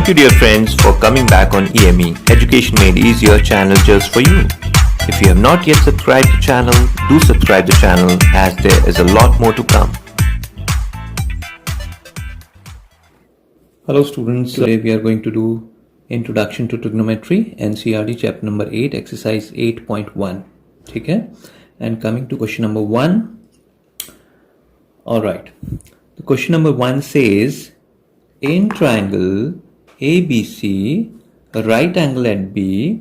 Thank you dear friends for coming back on EME, Education Made Easier channel just for you. If you have not yet subscribed the channel, do subscribe the channel as there is a lot more to come. Hello students, today we are going to do Introduction to Trigonometry, NCERT chapter number 8, exercise 8.1. Okay? And coming to question number 1. Alright, the question number 1 says, in triangle ABC, a right angle at B,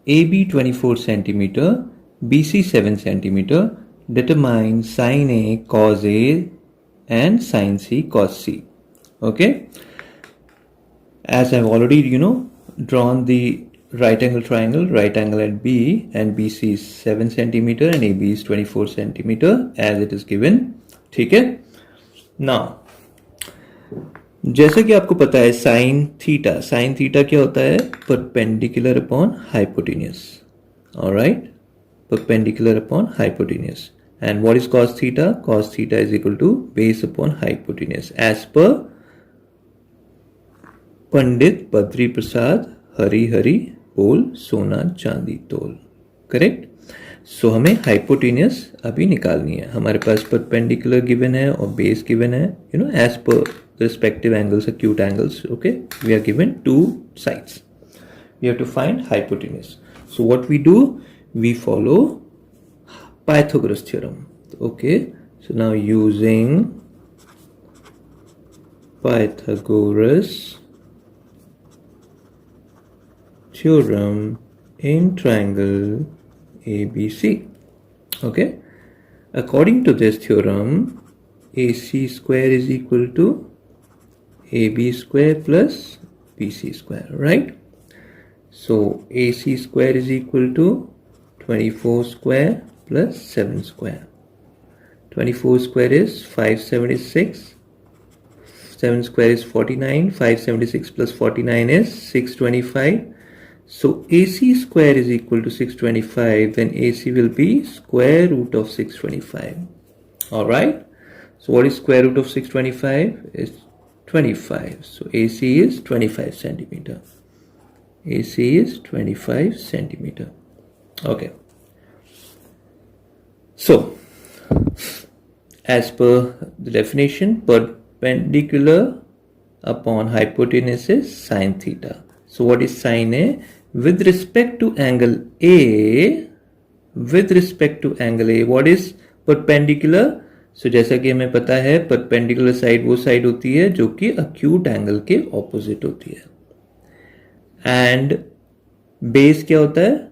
AB 24 centimeter, BC 7 centimeter, determine sin A cos A and sin C cos C. Okay? As I've already, drawn the right angle triangle, right angle at B, and BC is 7 centimeter and AB is 24 centimeter as it is given. ठीक है. Now, जैसा कि आपको पता है sine theta क्या होता है? Perpendicular upon hypotenuse. Alright, perpendicular upon hypotenuse. And what is cos theta? Cos theta is equal to base upon hypotenuse as per Pandit Badri Prasad Hari Hari बोल सोना चांदी तोल. करेक्ट. सो हमें हाइपोटेन्यूस अभी निकालनी है. हमारे पास परपेंडिकुलर गिवन है और बेस गिवन है, as per respective angles, acute angles. Okay, we are given two sides. We have to find hypotenuse. So what we do, we follow Pythagoras theorem. Okay, so now using Pythagoras theorem in triangle ABC. Okay, according to this theorem, AC square is equal to AB square plus BC square, right? So AC square is equal to 24 square plus 7 square. 24 square is 576. 7 square is 49. 576 plus 49 is 625. So AC square is equal to 625. Then AC will be square root of 625. Alright. So what is square root of 625? Is 25. So AC is 25 centimeter. AC is 25 centimeter. Okay. So, as per the definition, perpendicular upon hypotenuse is sin theta. So, what is sin A? With respect to angle A, what is perpendicular? So, जैसा कि हमें पता है perpendicular side वो side होती है जो कि अक्यूट एंगल के ऑपोजिट होती है. एंड बेस क्या होता है?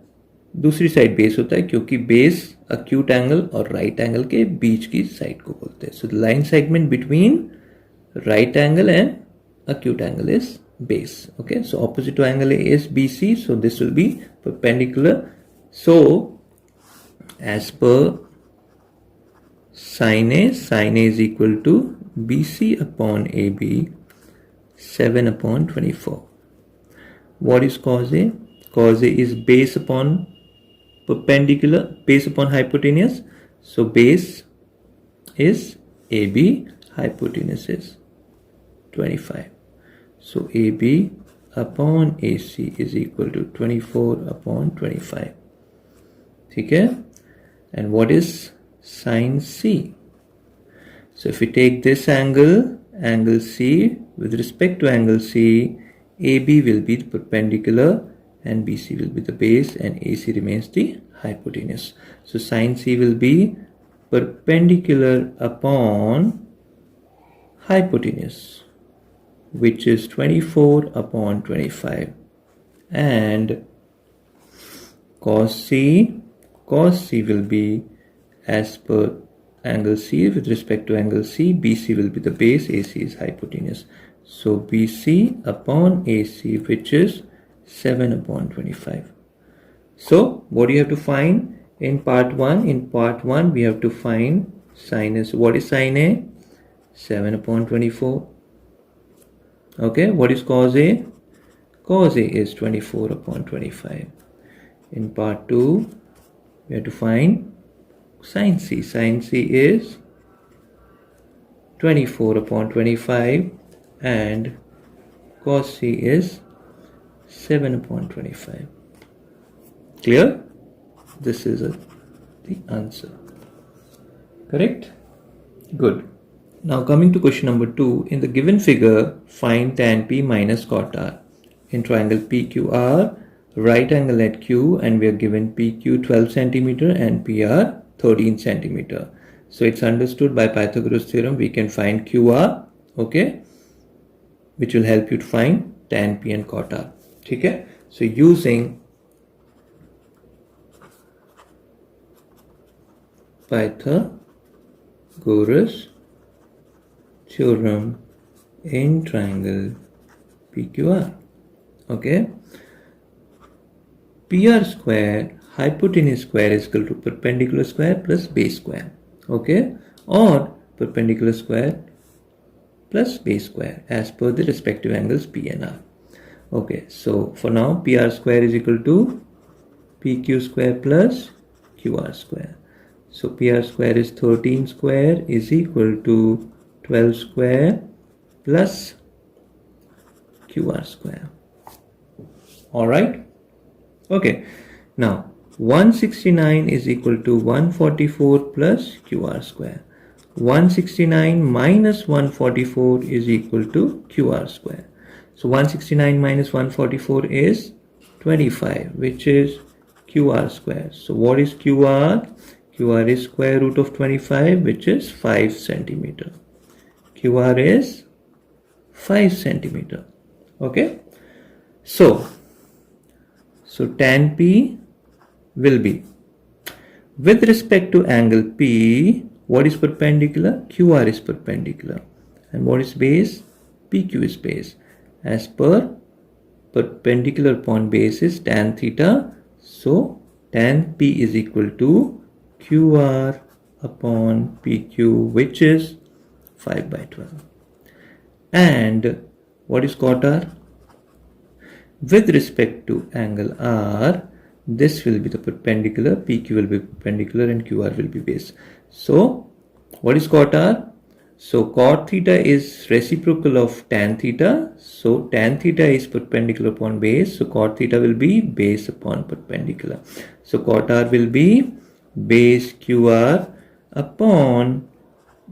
दूसरी साइड बेस होता है, क्योंकि बेस अक्यूट एंगल और राइट एंगल के बीच की साइड को बोलते हैं. So the line segment between right angle and acute angle is base. Okay, so opposite to angle is BC, so this will be perpendicular. So as per sin A is equal to BC upon AB 7 upon 24. What is cos A? Cos A is base upon perpendicular, base upon hypotenuse. So base is AB, hypotenuse is 25. So AB upon AC is equal to 24 upon 25. ठीक है? And what is sin C? So if we take this angle C, with respect to angle C, AB will be the perpendicular and BC will be the base and AC remains the hypotenuse. So sin C will be perpendicular upon hypotenuse, which is 24 upon 25, and cos C will be as per angle C. With respect to angle C, BC will be the base, AC is hypotenuse. So BC upon AC, which is 7 upon 25. So what do you have to find in part 1? In part 1, we have to find sinus. What is sin A? 7 upon 24. Okay, what is cos A? Cos A is 24 upon 25. In part 2, we have to find sin C. Sin C is 24 upon 25 and cos C is 7 upon 25. Clear? This is the answer. Correct? Good. Now coming to question number 2. In the given figure, find tan P minus cot R. In triangle PQR, right angle at Q, and we are given PQ 12 centimeter and PR 13 centimeter. So it's understood by Pythagoras theorem we can find QR, okay, which will help you to find tan P and cot R. Okay? So using Pythagoras theorem in triangle PQR, okay, PR square hypotenuse square is equal to perpendicular square plus base square, okay, or perpendicular square plus base square as per the respective angles P and R. Okay, so for now PR square is equal to PQ square plus QR square. So PR square is 13 square is equal to 12 square plus QR square. Alright? Okay. Now 169 is equal to 144 plus QR square. 169 minus 144 is equal to QR square. So 169 minus 144 is 25, which is QR square. So what is QR? QR is square root of 25, which is 5 centimeter. QR is 5 centimeter. Okay. So tan P will be, with respect to angle P, what is perpendicular? QR is perpendicular. And what is base? PQ is base. As per perpendicular upon base is tan theta. So tan P is equal to QR upon PQ, which is 5 by 12. And what is cot R? With respect to angle R, this will be the perpendicular, PQ will be perpendicular and QR will be base. So what is cot R? So cot theta is reciprocal of tan theta. So tan theta is perpendicular upon base. So cot theta will be base upon perpendicular. So cot R will be base QR upon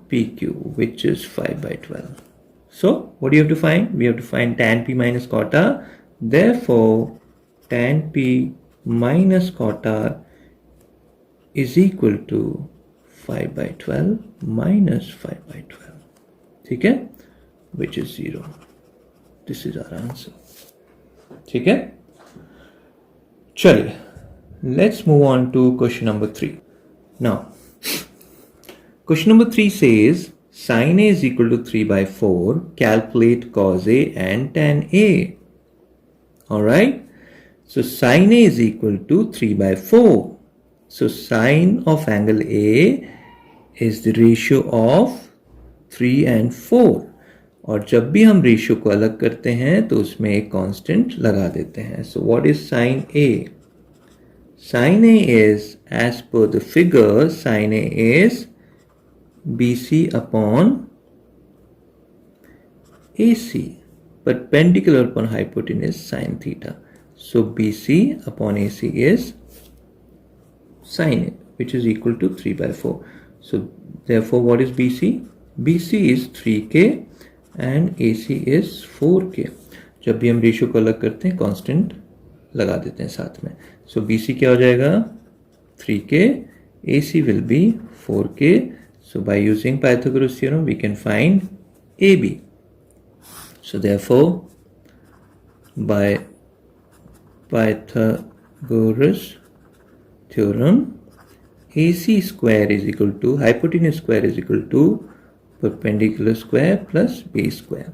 PQ, which is 5 by 12. So what do you have to find? We have to find tan P minus cot R. Therefore, tan P minus cot R is equal to 5 by 12 minus 5 by 12. Okay? Which is 0. This is our answer. Okay? Chaliye. Let's move on to question number 3. Now, question number 3 says, sin A is equal to 3 by 4. Calculate cos A and tan A. Alright? So sin A is equal to 3 by 4. So sine of angle A is the ratio of 3 and 4. और जब भी हम ratio को अलग करते हैं तो उसमें एक कांस्टेंट लगा देते हैं. So what is sin A? Sin A is, as per the figure, sin A is BC upon AC, perpendicular upon hypotenuse sin theta. So BC upon AC is sin A, which is equal to 3 by 4. So therefore what is BC? BC is 3K and AC is 4K. जब भी हम ratio को अलग करते हैं constant लगा देते हैं साथ में. So BC क्या हो जाएगा? 3K. AC will be 4K. So by using Pythagoras theorem we can find AB. So therefore by Pythagoras theorem, AC square is equal to, hypotenuse square is equal to perpendicular square plus base square.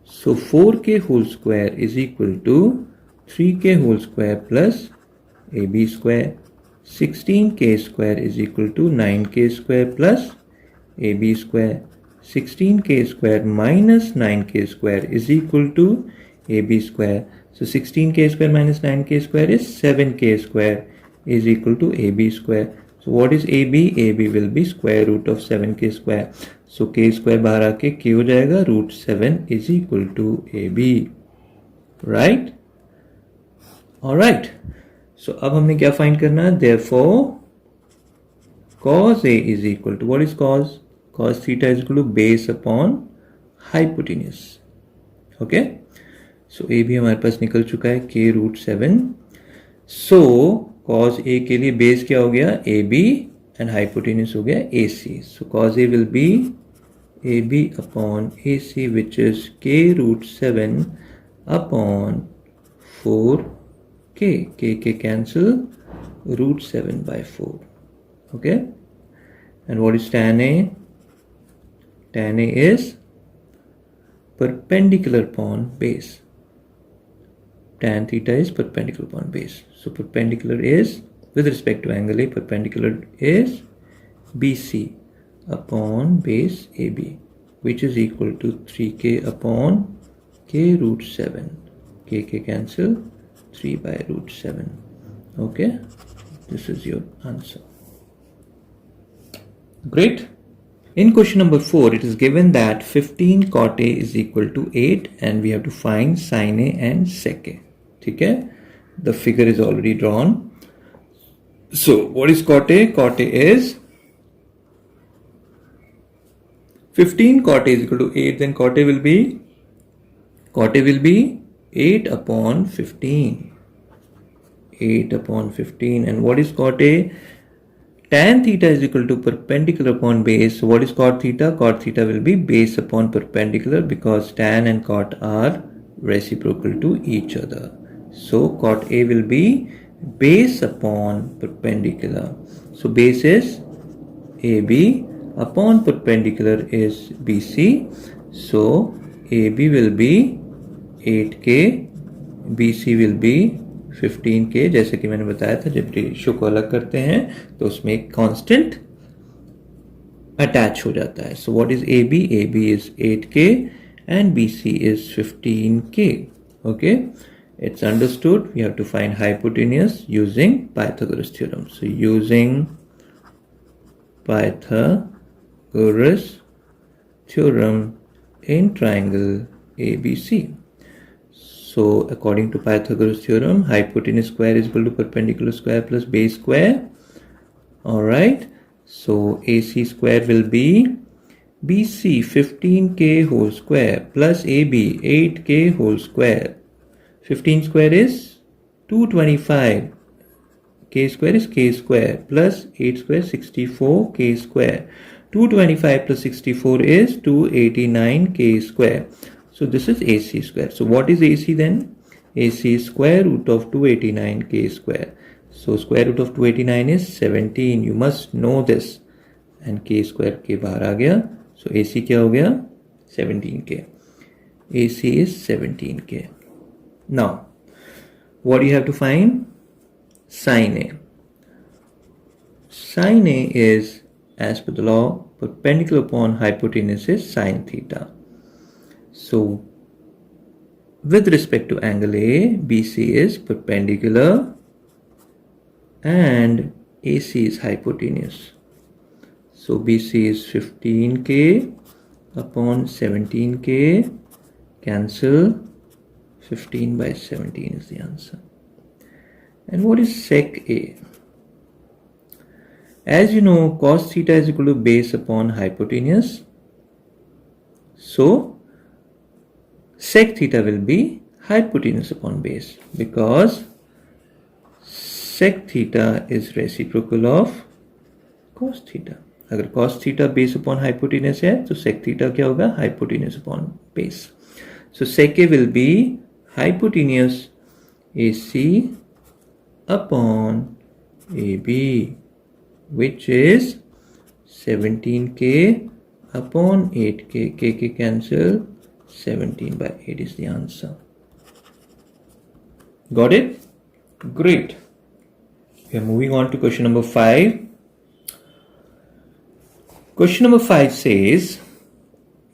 So 4K whole square is equal to 3K whole square plus AB square. 16K square is equal to 9K square plus AB square. 16K square minus 9K square is equal to AB square. So 16K square minus 9K square is 7K square is equal to AB square. So what is AB? AB will be square root of 7K square. So K square बाहर आके K हो जाएगा, root 7 is equal to AB. right? All right. So अब हमने क्या find करना है? Therefore cos A is equal to, what is cos? Cos theta is equal to base upon hypotenuse. Okay. So A भी हमारे पास निकल चुका है k root 7. So cos A के लिए base क्या हो गया? AB and hypotenuse हो गया AC. So cos A will be AB upon AC, which is k root 7 upon 4k. K cancel, root 7 by 4. Okay. And what is tan A? Tan A is perpendicular upon base. Tan theta is perpendicular upon base. So perpendicular is, with respect to angle A, perpendicular is BC upon base AB, which is equal to 3k upon k root 7. K cancel, 3 by root 7. Okay, this is your answer. Great. In question number 4, it is given that 15 cot A is equal to 8 and we have to find sin A and sec A. Okay? The figure is already drawn. So what is cot A? Cot A is 15 cot A is equal to 8, then cot A will be 8 upon 15. 8 upon 15. And what is cot A? Tan theta is equal to perpendicular upon base. So what is cot theta? Cot theta will be base upon perpendicular, because tan and cot are reciprocal to each other. So cot A will be base upon perpendicular. So base is AB upon perpendicular is BC. So AB will be 8k, BC will be 15k. जैसे कि मैंने बताया था, जब ratio को अलग करते हैं तो उसमें एक कांस्टेंट अटैच हो जाता है. So what is AB? AB is 8k and BC is 15k. Okay, it's understood. We have to find hypotenuse using Pythagoras theorem. So using Pythagoras theorem in triangle ABC. So according to Pythagoras theorem, hypotenuse square is equal to perpendicular square plus base square. Alright, so AC square will be BC 15k whole square plus AB 8k whole square. 15 square is 225, k square is k square, plus 8 square 64 k square. 225 plus 64 is 289 k square. So this is AC square. So what is AC then? AC is square root of 289 k square. So square root of 289 is 17. You must know this. And k square के बाहर आ गया. So AC क्या हो गया? 17k. AC is 17k. Now, what do you have to find? Sin A. Sin A is, as per the law, perpendicular upon hypotenuse is sin theta. So, with respect to angle A, BC is perpendicular and AC is hypotenuse. So, BC is 15k upon 17k, cancel, 15 by 17 is the answer. And what is sec A? As you know, cos theta is equal to base upon hypotenuse. So, sec theta will be hypotenuse upon base, because sec theta is reciprocal of cos theta. अगर cos theta base upon hypotenuse है तो sec theta क्या होगा? Hypotenuse upon base. So sec A will be hypotenuse AC upon AB, which is 17k upon 8k. K cancel, 17 by 8 is the answer. Got it? Great. We are moving on to question number 5. Question number 5 says,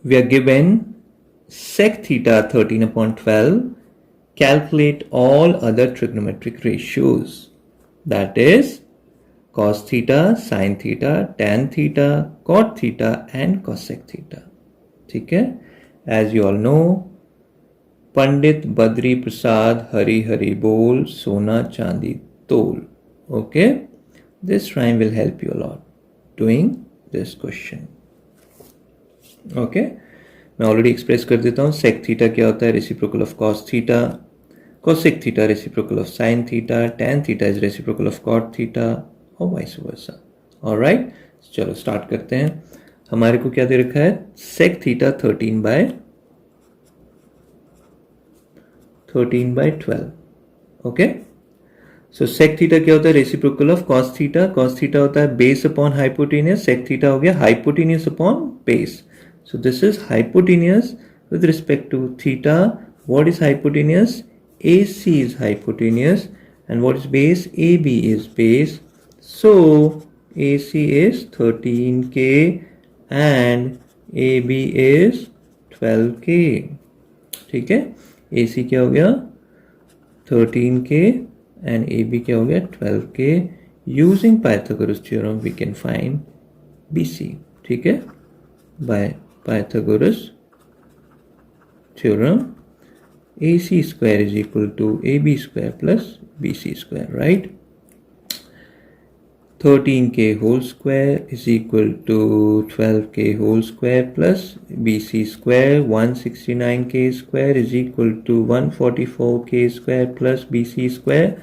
we are given sec theta 13 upon 12. Calculate all other trigonometric ratios. That is cos theta, sin theta, tan theta, cot theta and cosec theta. ठीक है? As you all know, Pandit Badri Prasad Hari Hari Bol Sona Chandi Tol. Okay, this rhyme will help you a lot doing this question. Okay, मैं already express कर देता हूँ. sec theta क्या होता है? Reciprocal of cos theta. cosec theta reciprocal of sin theta. tan theta is reciprocal of cot theta और vice versa. Alright, चलो start करते हैं. हमारे को क्या दे रखा है? sec theta 13/12. ओके, सो sec थीटा क्या होता है? Reciprocal of cos theta. cos theta होता है base upon hypotenuse. sec theta हो गया hypotenuse upon base. So this is hypotenuse with respect to theta. What is hypotenuse? AC is hypotenuse. And what is base? AB is base. So AC is 13K and AB is 12K. ठीक है, AC क्या हो गया? 13K and AB क्या हो गया? 12K. Using Pythagoras theorem we can find BC. ठीक है, by Pythagoras theorem, AC square is equal to AB square plus BC square, right? 13K whole square is equal to 12K whole square plus BC square. 169K square is equal to 144K square plus BC square.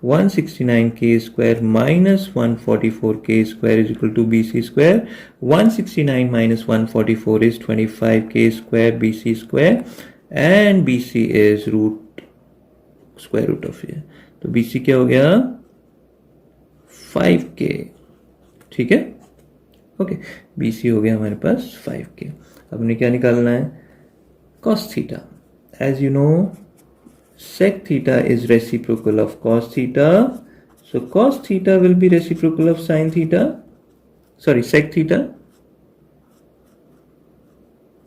169K square minus 144K square is equal to BC square. 169 minus 144 is 25K square BC square, and BC is square root of here. तो BC क्या हो गया? 5K. ठीक है, okay, BC हो गया हमारे पास 5K. अब हमने क्या निकालना है? cos theta. As you know, sec theta is reciprocal of cos theta. So cos theta will be reciprocal of sin theta. Sorry, sec theta.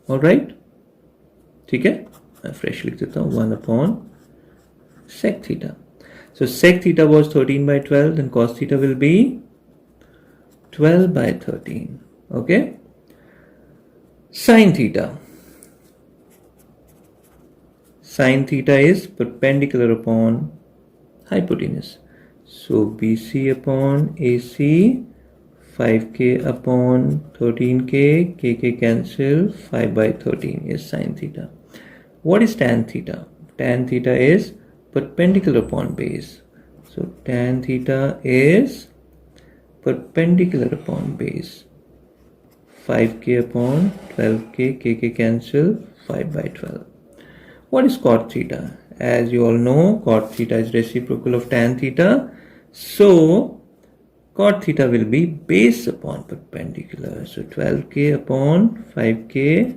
Alright, ठीक है, मैं फ्रेश लिख देता हूँ 1 upon sec theta. So sec theta was 13/12, then cos theta will be 12/13. Okay, sin theta. Sin theta is perpendicular upon hypotenuse. So BC upon AC, 5K upon 13K, KK cancel, 5/13 is sin theta. What is tan theta? Tan theta is perpendicular upon base. So tan theta is perpendicular upon base. 5K upon 12K, KK cancel, 5/12. What is cot theta? As you all know, cot theta is reciprocal of tan theta. So cot theta will be base upon perpendicular. So 12K upon 5K,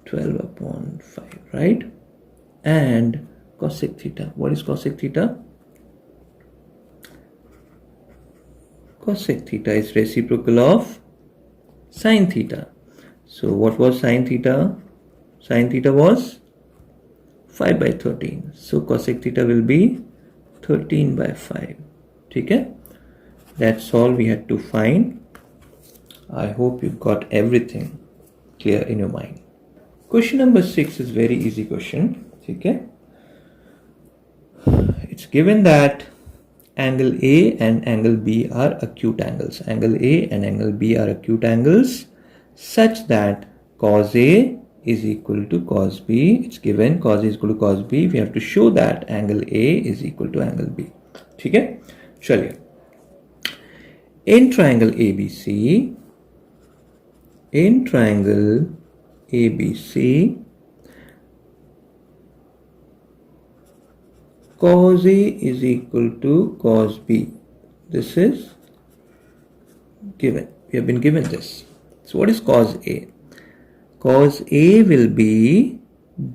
12 upon 5, right? And cosec theta. What is cosec theta? Cosec theta is reciprocal of sin theta. So what was sin theta? Sin theta was 5/13. So cosec theta will be 13/5. ठीक है, that's all we had to find. I hope you got everything clear in your mind. Question number 6 is very easy question. ठीक है, it's given that angle A and angle B are acute angles. Angle A and angle B are acute angles such that cos A is equal to cos B. It's given cos A is equal to cos B. We have to show that angle A is equal to angle B. ठीक है, चलिए. In triangle ABC, cos A is equal to cos B. This is given. We have been given this. So what is cos A? Cos A will be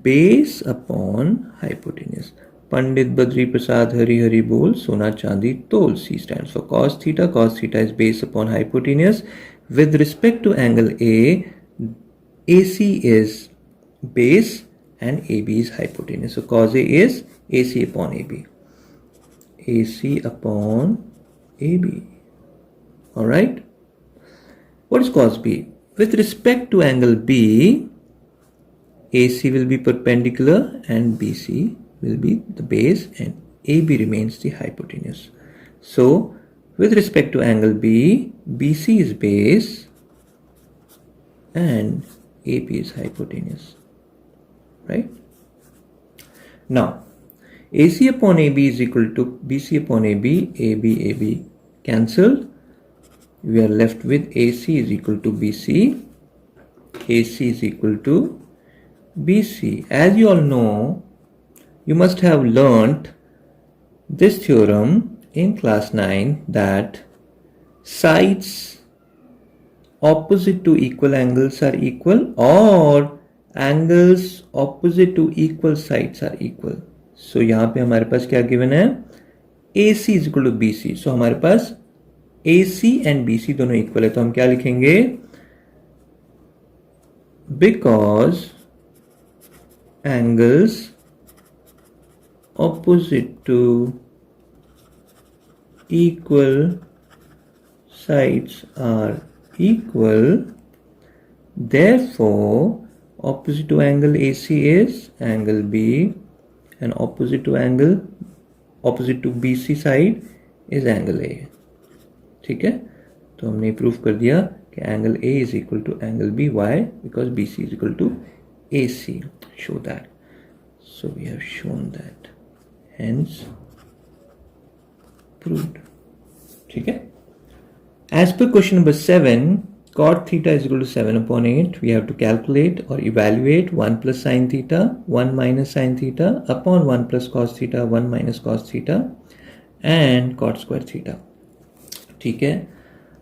base upon hypotenuse. Pandit Badri Prasad Hari Hari Bol Sona Chandi Tol. C stands for cos theta. Cos theta is base upon hypotenuse. With respect to angle A, AC is base and AB is hypotenuse. So cos A is AC upon AB. AC upon AB. Alright. What is cos B? With respect to angle B, AC will be perpendicular and BC will be the base and AB remains the hypotenuse. So with respect to angle B, BC is base and AB is hypotenuse, right? Now AC upon AB is equal to BC upon AB, AB cancelled. We are left with AC is equal to BC, AC is equal to BC. As you all know, you must have learnt this theorem in class 9 that sides opposite to equal angles are equal or angles opposite to equal sides are equal. So यहाँ पे हमारे पास क्या given है? AC is equal to BC. So हमारे पास AC and BC दोनों equal है, तो हम क्या लिखेंगे? Because angles opposite to equal sides are equal, therefore opposite to angle AC is angle B and opposite to BC side is angle A. ठीक है, तो हमने प्रूफ कर दिया कि angle A is equal to angle B. Why? Because BC is equal to AC. Show that. So we have shown that. Hence proved. ठीक है. As per question number 7, cot theta is equal to 7 upon 8. We have to calculate or evaluate 1 plus sin theta, 1 minus sin theta upon 1 plus cos theta, 1 minus cos theta and cot square theta. ठीक है.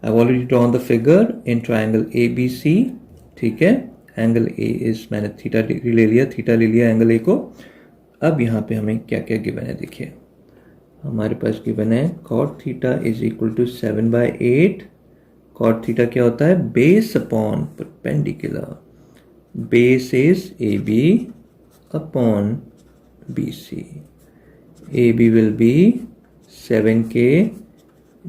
I've already drawn the figure in triangle ABC. ठीक है. Angle A is मैंने theta ले लिया angle A को. अब यहाँ पे हमें क्या क्या गिवन है देखिए. हमारे पास गिवन है cot theta is equal to 7 by 8. Cot theta क्या होता है? Base upon perpendicular. Base is AB upon BC. AB will be 7K,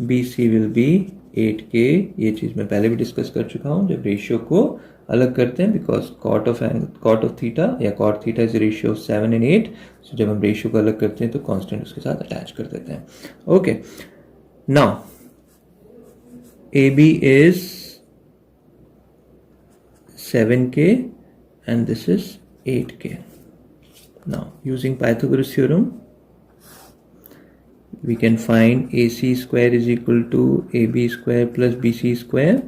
BC will be 8K. ये चीज़ मैं पहले भी डिस्कस कर चुका हूँ जब रेशियो को अलग करते हैं, बिकॉज cot of theta या cot theta is a ratio of 7 and 8. So जब हम रेशियो को अलग करते हैं तो कांस्टेंट उसके साथ अटैच कर देते हैं. Okay, now AB is 7K and this is 8K. Now using Pythagoras theorem, we can find AC square is equal to AB square plus BC square.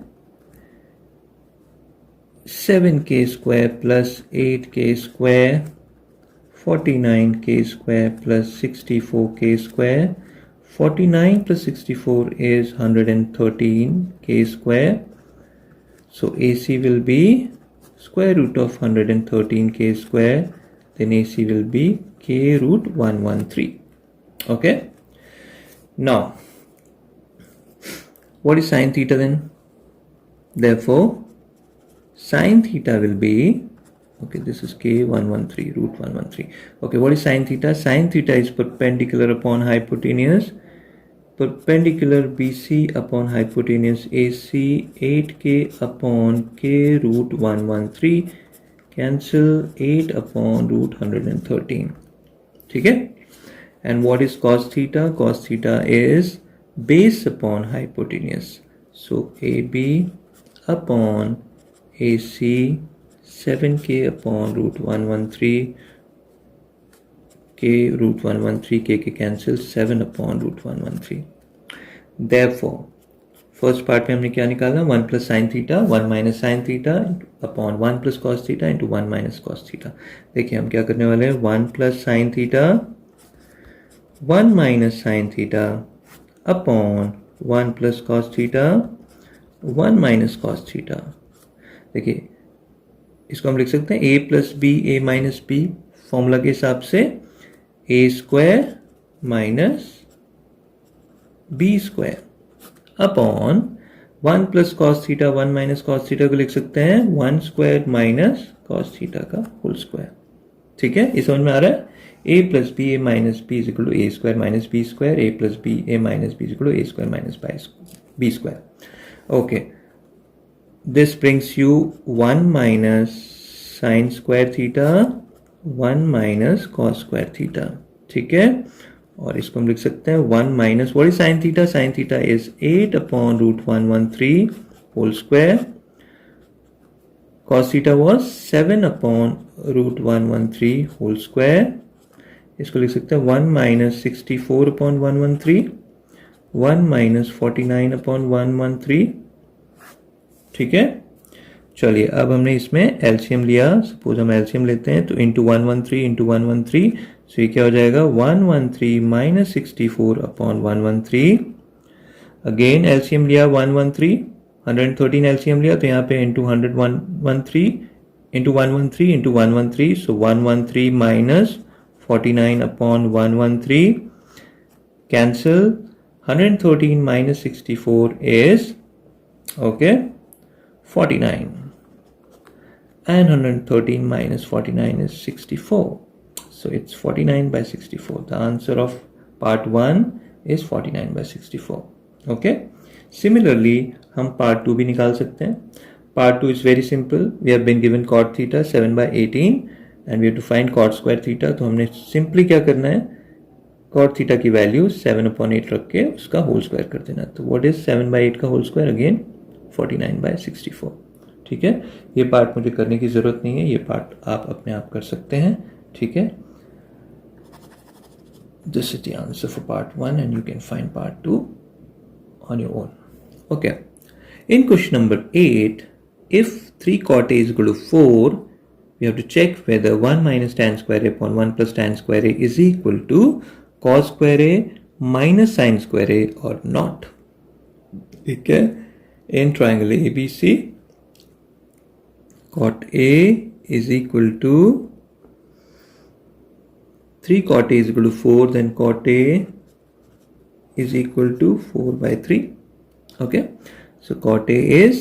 7K square plus 8K square, 49K square plus 64K square. 49 plus 64 is 113K square. So AC will be square root of 113K square. Then AC will be K root 113. Okay. Now, what is sin theta then? Therefore, sin theta will be, okay, this is K 113, root 113. Okay, what is sin theta? Sin theta is perpendicular upon hypotenuse. Perpendicular BC upon hypotenuse AC, 8K upon K root 113. Cancel 8 upon root 113. Okay? And what is cos theta? Cos theta is base upon hypotenuse. So AB upon AC, 7K upon root 113, K root 113, K cancel 7 upon root 113. Therefore, first part में हमने क्या निकाला? 1 plus sin theta, 1 minus sin theta upon 1 plus cos theta into 1 minus cos theta. देखिए हम क्या करने वाले हैं? 1 plus sin theta, 1 minus sin theta upon 1 plus cos theta, 1 minus cos theta. देखिए इसको हम लिख सकते हैं a plus b, a minus b formula के हिसाब से a square minus b square upon 1 plus cos theta, 1 minus cos theta को लिख सकते हैं 1 square minus cos theta का whole square. ठीक है, ये समझ में आ रहा है? a plus b, a minus b is equal to a square minus b square. A plus b, a minus b is equal to a square minus b square. Okay, this brings you 1 minus sine square theta 1 minus cos square theta, ठीक है। और इसको हम लिख सकते हैं 1 माइनस what is sine theta, sine theta is 8 upon root 113 whole square, cos theta was 7 upon root 113 whole square। इसको लिख सकते हैं 1 माइनस 64 अपॉन 113, 1 माइनस 49 अपॉन 113, ठीक है। चलिए अब हमने इसमें एलसीएम लिया, सपोज हम एलसीएम लेते हैं तो इंटू 113 इंटू 113, सो ये क्या हो जाएगा 113 माइनस 64 अपॉन 113। अगेन एलसीएम लिया 113, 113 एलसीएम लिया तो यहाँ पे into 113 into 113 into 113, so 113 minus 49 upon 113 cancel, 113 minus 64 is okay 49 and 113 minus 49 is 64, so it's 49 by 64. The answer of part 1 is 49 by 64. Okay, similarly हम part 2 भी निकाल सकते हैं. Part 2 is very simple. We have been given cot theta 7 by 18 and we have to find cot square theta. तो हमने simply क्या करना है, cot theta की वैल्यू 7/8 रख के उसका होल स्क्वायर कर देना. तो what is 7/8 का होल स्क्वायर, अगेन 49/64. ठीक है, ये पार्ट मुझे करने की जरूरत नहीं है, ये पार्ट आप अपने आप कर सकते हैं. ठीक है, this is the answer for part 1 and you can find part 2 on your own. Okay, in question number 8, if 3 cot A is equal to 4, we have to check whether 1 minus tan square A upon 1 plus tan square A is equal to cos square A minus sin square A or not. ठीक है, in triangle ABC, cot A is equal to 3 cot A is equal to 4, then cot A is equal to 4/3. Okay, so cot A is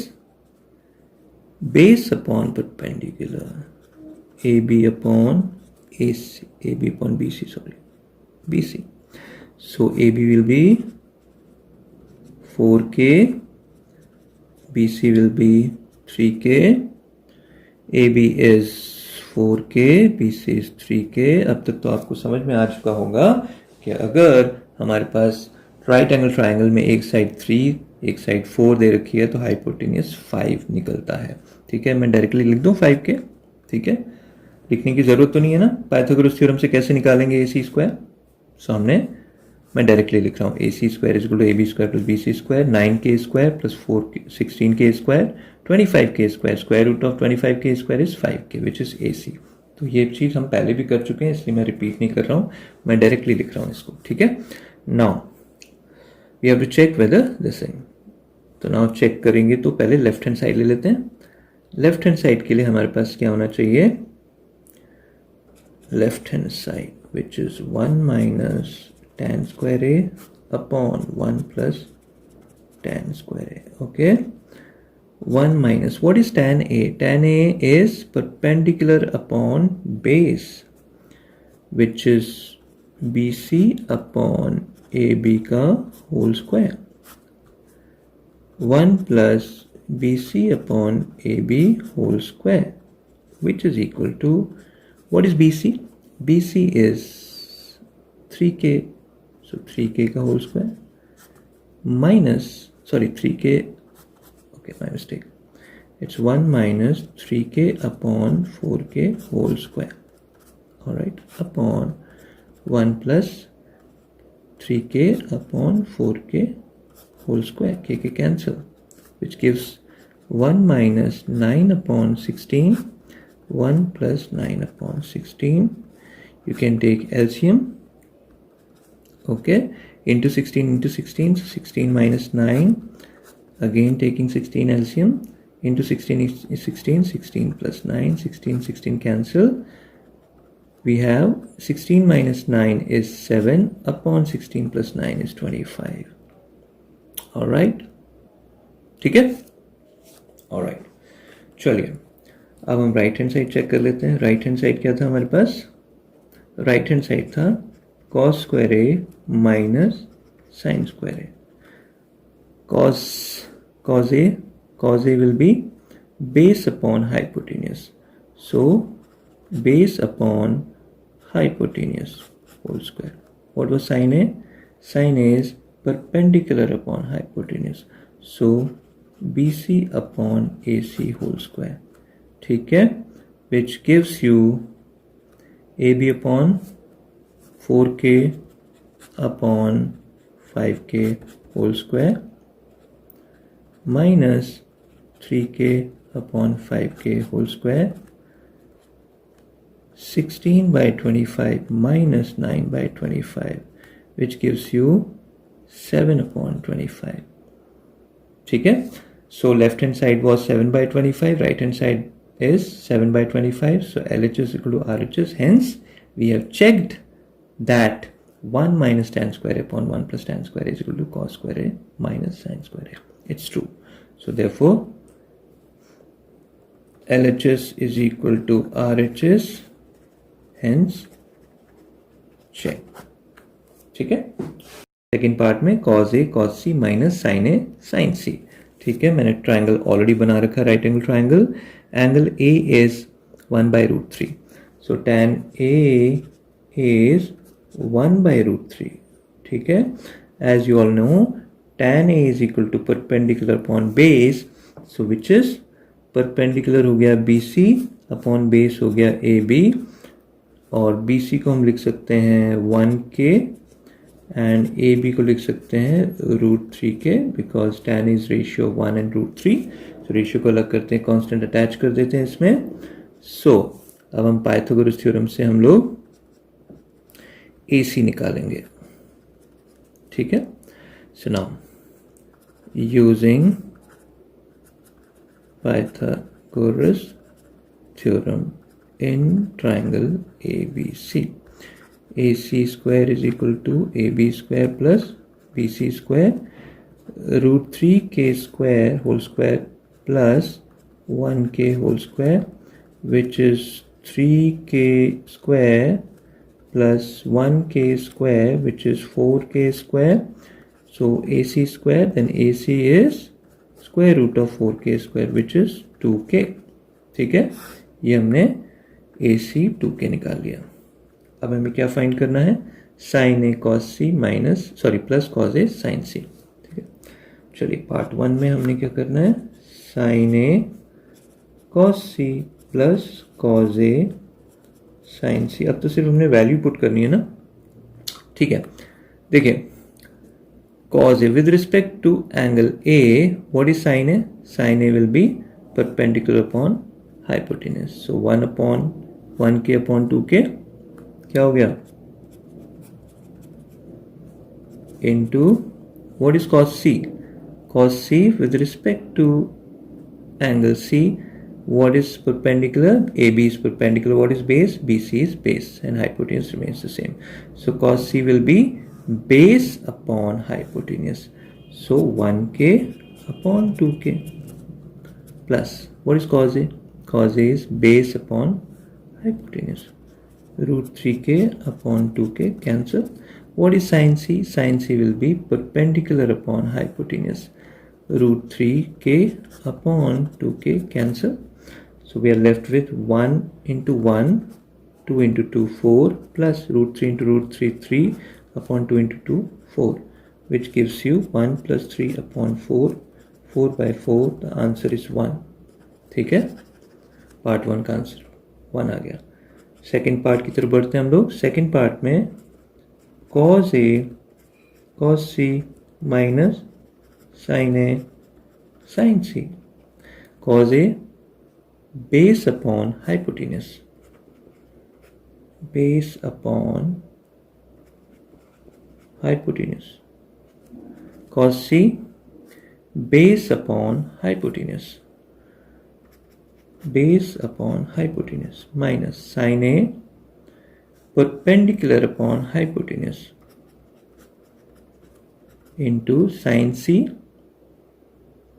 base upon perpendicular, AB upon AC, AB upon BC, sorry, BC. So AB will be 4K, BC will be 3K, AB is 4K, BC is 3K. अब तक तो आपको समझ में आ चुका होगा कि अगर हमारे पास राइट एंगल ट्राइंगल में एक साइड 3 एक साइड 4 दे रखी है तो हाइपोटेन्यूस 5 निकलता है. ठीक है, मैं डायरेक्टली लिख दूं 5 के. ठीक है, लिखने की जरूरत तो नहीं है ना. पाइथागोरस थ्योरम से कैसे निकालेंगे AC स्क्वायर, सामने मैं डायरेक्टली लिख रहा हूँ AC square is equal to AB square plus BC square, 9K square plus 16K square, 25K square, square root of 25K square is 5K which is AC. तो ये चीज़ हम पहले भी कर चुके हैं इसलिए मैं रिपीट नहीं कर रहा हूँ, मैं डायरेक्टली लिख रहा हूँ इसको. ठीक है, now we have to check whether this thing. तो नाउ चेक करेंगे तो पहले लेफ्ट हैंड साइड ले लेते हैं. लेफ्ट हैंड साइड के लिए हमारे पास क्या होना चाहिए, left hand side which is 1 minus tan square A upon 1 plus tan square A. Okay, 1 minus, what is tan A? Tan A is perpendicular upon base which is BC upon AB का whole square, 1 plus BC upon AB whole square which is equal to, what is BC? BC is 3K, so 3K का whole square minus, sorry 3K, okay my mistake, it's 1 minus 3K upon 4K whole square, alright, upon 1 plus 3K upon 4K whole square, K cancel, which gives 1 minus 9 upon 16, 1 plus 9 upon 16. You can take LCM, okay, into 16, so 16 minus 9, again taking 16 LCM, into 16 is 16, 16 plus 9, 16 cancel, we have 16 minus 9 is 7 upon 16 plus 9 is 25. alright, ठीक है, alright. चलिए अब हम right hand side check कर लेते हैं. Right hand side क्या था हमारे पास, राइट हैंड साइड था cos square A minus sin square A. Cos A will be base upon hypotenuse. So base upon hypotenuse whole square. What was sine A? Sine A is perpendicular upon hypotenuse. So BC upon AC whole square. ठीक है, which gives you AB upon 4K upon 5K whole square minus 3K upon 5K whole square, 16 by 25 minus 9 by 25, which gives you 7 upon 25. ठीक है, so left hand side was 7 by 25, right hand side is 7 by 25, so LHS is equal to RHS. Hence we have checked that 1 minus tan square upon 1 plus tan square is equal to cos square A minus sin square A. It's true. So therefore LHS is equal to RHS, hence check. ठीक है, second part में cos A cos C minus sin A sin C. ठीक है, मैंने triangle already बना रखा, right angle triangle. Angle A is 1 by root 3. So tan A is 1 by root 3. ठीक है, as you all know, tan A is equal to perpendicular upon base. So which is perpendicular हो गया BC upon base हो गया AB, और BC को हम लिख सकते हैं 1K एंड AB को लिख सकते हैं √3K, because tan is ratio 1 and √3. तो रेशियो को अलग करते हैं, कांस्टेंट अटैच कर देते हैं इसमें. सो अब हम पाइथागोरस थ्योरम से हम लोग AC निकालेंगे. ठीक है, so now using Pythagoras theorem in triangle ABC, AC square is equal to AB square plus BC square, √3K square whole square plus 1K whole square, which is 3K square plus 1K square, which is 4K square. So AC square, then AC is square root of 4K square, which is 2K. ठीक है, ये हमने AC 2K निकाल लिया. अब हमें क्या find करना है? Sign A cos C minus plus cos A sign सी. ठीक है, चलिए पार्ट 1 में हमने क्या करना है? Sign A cos C plus cos A sign सी. अब तो सिर्फ हमने वैल्यू पुट करनी है ना. ठीक है, देखिए cos A with respect to angle A, what is sine A? Sine A will be perpendicular upon hypotenuse. So 1 upon 1K upon 2K क्या हो गया? Into what is cos C? Cos C with respect to angle C, what is perpendicular? AB is perpendicular. What is base? BC is base, and hypotenuse remains the same. So cos C will be base upon hypotenuse. So 1K upon 2K plus what is cos A? Cos A is base upon hypotenuse. √3K upon 2K cancel. What is sin C? Sin C will be perpendicular upon hypotenuse. √3K upon 2K cancel. So we are left with 1 into 1, 2 into 2, 4, plus √3 into √3, 3 upon 2 into 2, 4, which gives you 1 plus 3 upon 4, 4 by 4, the answer is 1. ठीक है, part 1 का answer 1 आ गया. Second part की तरफ बढ़ते हैं हम लोग. सेकेंड पार्ट में cos A cos C minus sin A sin C. cos A base upon hypotenuse, base upon hypotenuse. Cos C base upon hypotenuse, base upon hypotenuse minus sin A perpendicular upon hypotenuse into sin C.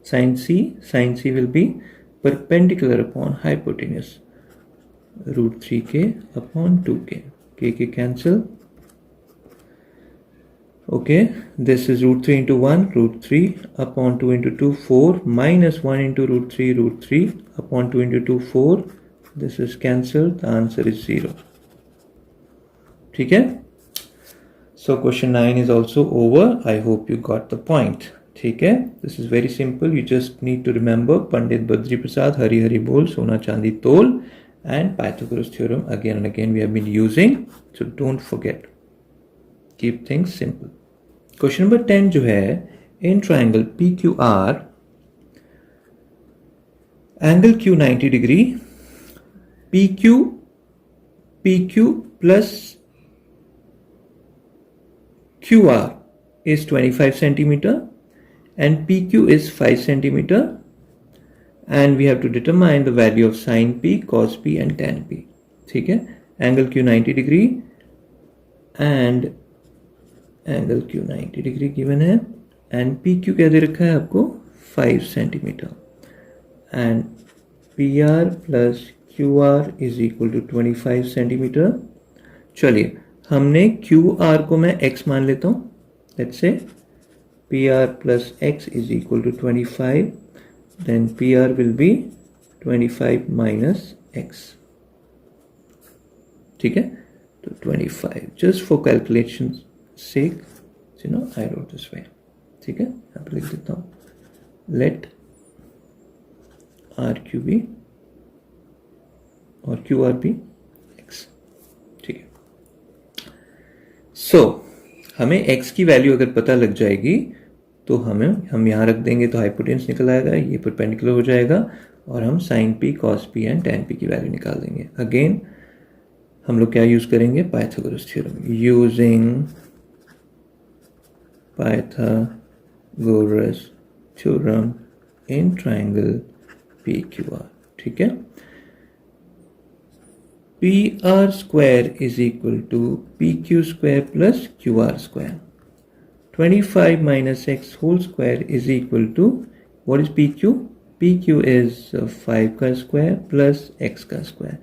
Sin C will be perpendicular upon hypotenuse, √3K upon 2K. K cancel. Okay, this is √3 into 1, √3 upon 2 into 2, 4, minus 1 into √3 upon 2 into 2, 4, This is cancelled. The answer is 0. ठीक है? So question 9 is also over. I hope you got the point. ठीक है? This is very simple. You just need to remember Pandit Badri Prasad, Hari Hari Bol, Sona Chandi Tol, and Pythagoras theorem again and again we have been using. So don't forget. Keep things simple. Question number 10 जो है, in triangle PQR, angle Q 90 degree, PQ plus QR is 25 centimeter and PQ is 5 centimeter, and we have to determine the value of sin P, cos P and tan P. ठीक है? Angle Q 90 degree and angle Q 90 degree given है, and PQ क्या दे रखा है आपको 5 centimeter, and PR plus QR is equal to 25 centimeter. चलिए हमने QR को मैं X मान लेता हूँ. Let's say PR plus X is equal to 25. Then PR will be 25 minus X. ठीक है? तो 25. Just for calculation sake, I wrote this way. ठीक है? यहाँ पे लिख देता हूँ. Let RQ be और QR be X. ठीक है? So हमें x की वैल्यू अगर पता लग जाएगी तो हम यहाँ रख देंगे तो हाइपोटेन्यूस निकल आएगा, ये परपेंडिकुलर हो जाएगा और हम sin p, cos p and tan p की वैल्यू निकाल देंगे. अगेन हम लोग क्या यूज करेंगे? Pythagoras theorem. Using Pythagoras theorem in triangle PQR. ठीक है? PR square is equal to PQ square plus QR square. 25 minus X whole square is equal to, what is PQ? PQ is 5 का square plus X का square.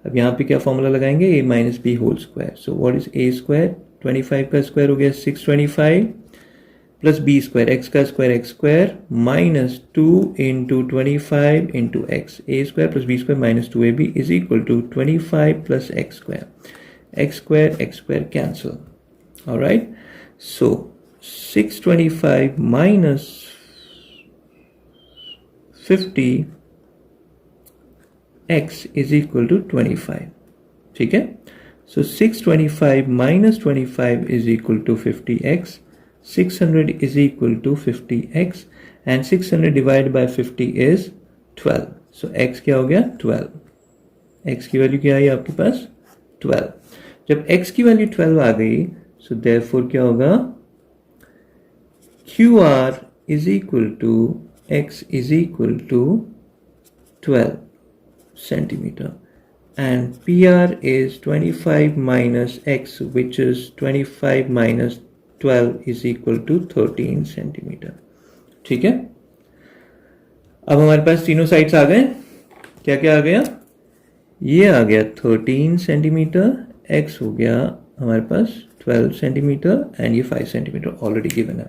अब यहाँ पे क्या formula लगाएंगे? A minus B whole square. So what is A square? 25 का square हो गया 625 plus B square, X का square x square minus 2 into 25 into X. A square plus B square minus 2AB is equal to 25 plus X square. X square cancel. Alright. So 625 minus 50 X is equal to 25. ठीक है? So 625 minus 25 is equal to 50x. 600 is equal to 50x and 600 divided by 50 is 12. So x क्या हो गया? 12. x की value क्या आई आपके पास? 12. जब x की वैल्यू 12 आ गई, so therefore क्या होगा? QR is equal to x is equal to 12 centimeter and PR is 25 minus x, which is 25 minus 12 is equal to 13 centimeter. ठीक है? अब हमारे पास तीनों साइड्स आ गए. क्या क्या आ गया? ये आ गया 13 सेंटीमीटर, x हो गया हमारे पास 12 सेंटीमीटर एंड ये 5 सेंटीमीटर ऑलरेडी गिवन है.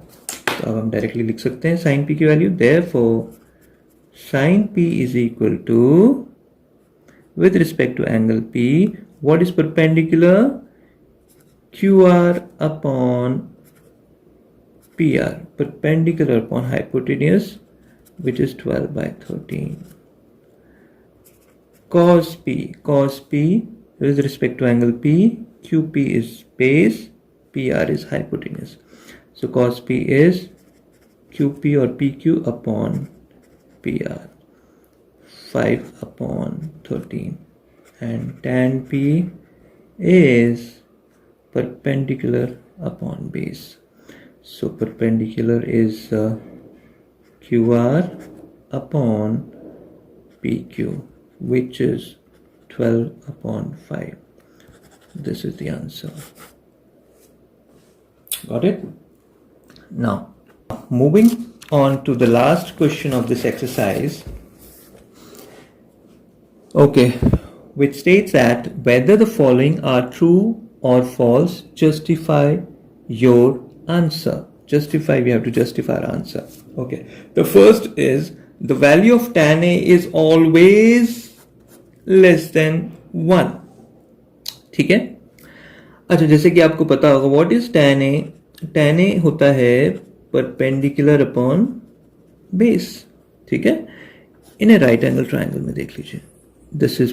तो अब हम डायरेक्टली लिख सकते हैं साइन p की value. Therefore sine p is equal to, with respect to angle P, what is perpendicular? QR upon PR, perpendicular upon hypotenuse, which is 12 by 13. Cos P with respect to angle P, QP is base, PR is hypotenuse. So cos P is QP or PQ upon PR, 5 upon 13, and tan P is perpendicular upon base. So perpendicular is QR upon PQ, which is 12 upon 5. This is the answer. Got it? Now, moving on to the last question of this exercise. Okay, which states that whether the following are true or false, justify your answer. Justify, we have to justify our answer. Okay, the first is the value of tan A is always less than 1. ठीक है. अच्छा, जैसे कि आपको पता होगा what is tan a. tan a होता है परपेंडिकुलर अपॉन बेस. ठीक है. In a right angle triangle में देख लीजिए, this is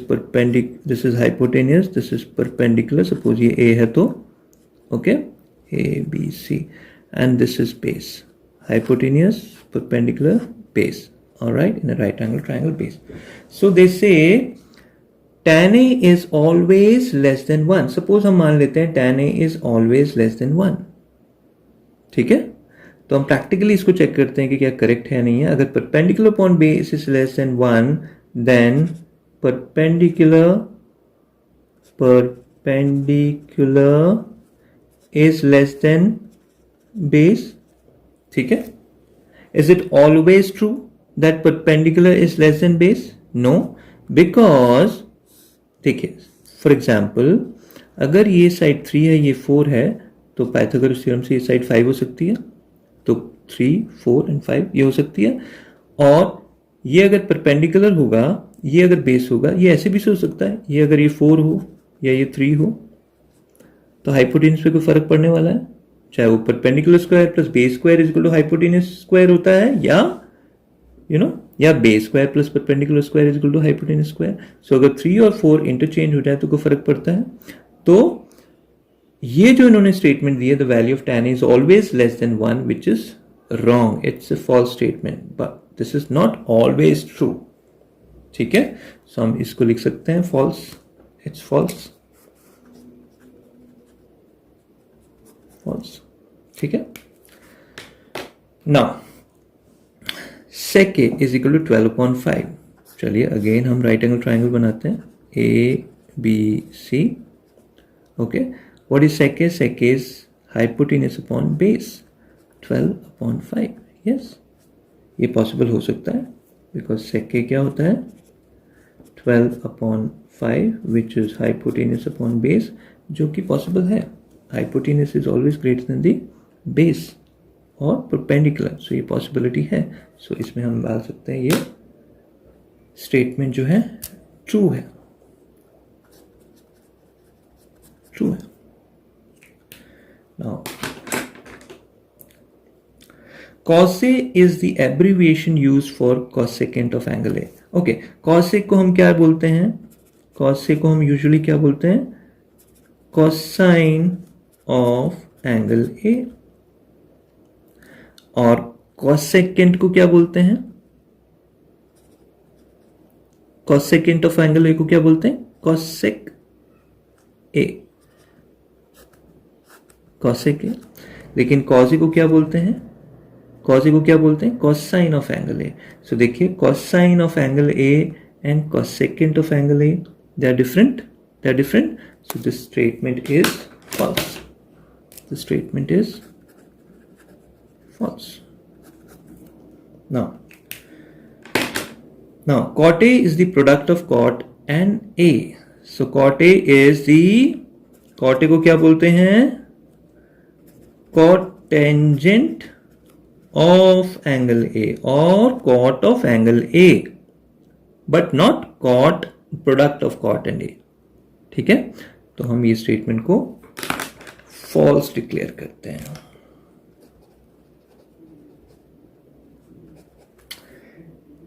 this is hypotenuse, this is perpendicular. Suppose ये a है तो okay, a b c, and this is base. Hypotenuse, perpendicular, base. Alright, in a right angle triangle base. So they say tan a is always less than 1. Suppose हम मान लेते हैं tan a is always less than 1. ठीक है. तो हम practically इसको check करते हैं कि क्या करेक्ट है नहीं है. अगर perpendicular upon base is less than 1, then perpendicular is less than base. ठीक है. Is it always true that perpendicular is less than base? No, because देखिए फॉर एग्जाम्पल अगर ये साइड 3 है, ये 4 है, तो पाइथागोरस थ्योरम से ये साइड 5 हो सकती है. तो 3, 4 एंड 5 ये हो सकती है. और ये अगर परपेंडिकुलर होगा, ये अगर बेस होगा, ये ऐसे भी हो सकता है. ये अगर ये 4 हो या ये 3 हो, तो हाइपोटेन्यूज पे कोई फर्क पड़ने वाला है? चाहे वो perpendicular square plus base square is equal to hypotenuse square होता है, या या base square plus perpendicular square is equal to hypotenuse square. So अगर 3 और 4 इंटरचेंज हो जाए तो कोई फर्क पड़ता है? तो ये जो इन्होंने स्टेटमेंट दी है, the value of tan is always less than 1, which is wrong. It's a false statement, but this is not always true. ठीक है. सो हम इसको लिख सकते हैं फॉल्स. It's false. फॉल्स. ठीक है. Now sec a is equal to 12/5. चलिए अगेन हम राइट एंगल ट्राइंगल बनाते हैं. a b c. Okay. What is sec a? sec a is hypotenuse upon base 12/5. Yes, ये पॉसिबल हो सकता है बिकॉज sec a क्या होता है? 12/5 which is hypotenuse upon base, जो कि पॉसिबल है. Hypotenuse is always greater than the base और परपेंडिकुलर. सो ये पॉसिबिलिटी है. सो इसमें हम डाल सकते हैं ये स्टेटमेंट जो है ट्रू है. ट्रू है. Now cos A is the abbreviation used for cosecant of angle A. Okay, cos A को हम क्या बोलते हैं? cos A को हम यूजुअली क्या बोलते हैं? cosine of angle A. और cosecant को क्या बोलते हैं? cosecant of angle A को क्या बोलते हैं? cosec A. cosec A. लेकिन cos A को क्या बोलते हैं? cos A को क्या बोलते हैं? cosine of angle A. So देखिए cosine of angle A and cosecant of angle A, they are different. They are different. So this statement is false. The statement is false. Now cot A is the product of cot and A. So cot A is the, cot A को क्या बोलते हैं? cotangent of angle A or cot of angle A, but not cot product of cot and A. ठीक है. तो हम ये statement को फॉल्स डिक्लेयर करते हैं.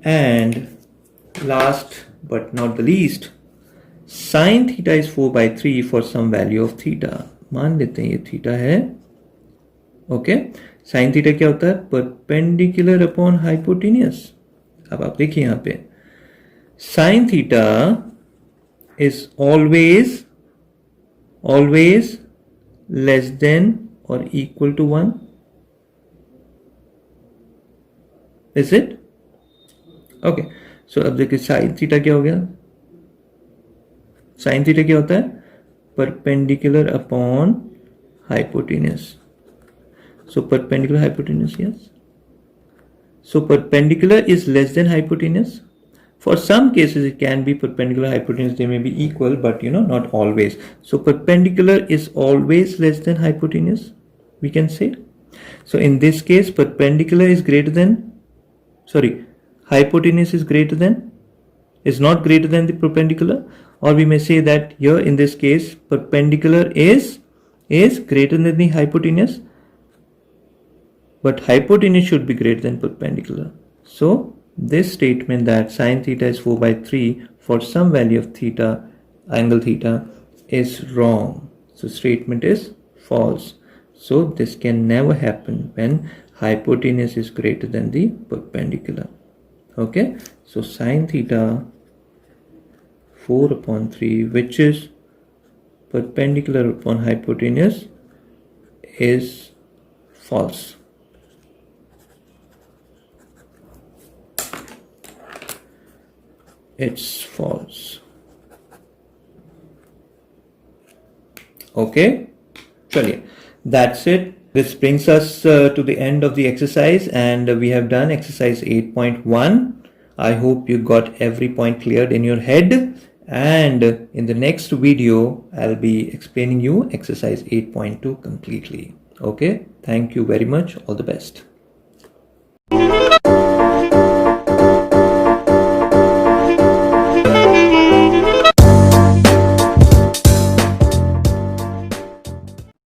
And last but not the least, sin theta is 4/3 for some value of theta. मान लेते हैं ये थीटा है. ओके. sin थीटा क्या होता है? Perpendicular upon hypotenuse. अब आप देखिए यहां पे sin theta is always less than or equal to 1. Is it? Okay. So अब देखिए sin थीटा क्या हो गया? sin थीटा क्या होता है? Perpendicular upon hypotenuse. So perpendicular hypotenuse, yes. So perpendicular is less than hypotenuse. For some cases it can be perpendicular hypotenuse, they may be equal, but not always. So perpendicular is always less than hypotenuse, we can say. So in this case hypotenuse is greater than, is not greater than the perpendicular, or we may say that here in this case perpendicular is greater than the hypotenuse, but hypotenuse should be greater than perpendicular. So this statement that sine theta is 4/3 for some value of theta, angle theta, is wrong. So statement is false. So this can never happen when hypotenuse is greater than the perpendicular. Okay, so sine theta 4/3, which is perpendicular upon hypotenuse, is false. It's false. Okay, chaliye, that's it. This brings us to the end of the exercise, and we have done exercise 8.1. I hope you got every point cleared in your head, and in the next video I'll be explaining you exercise 8.2 completely. Okay, thank you very much. All the best.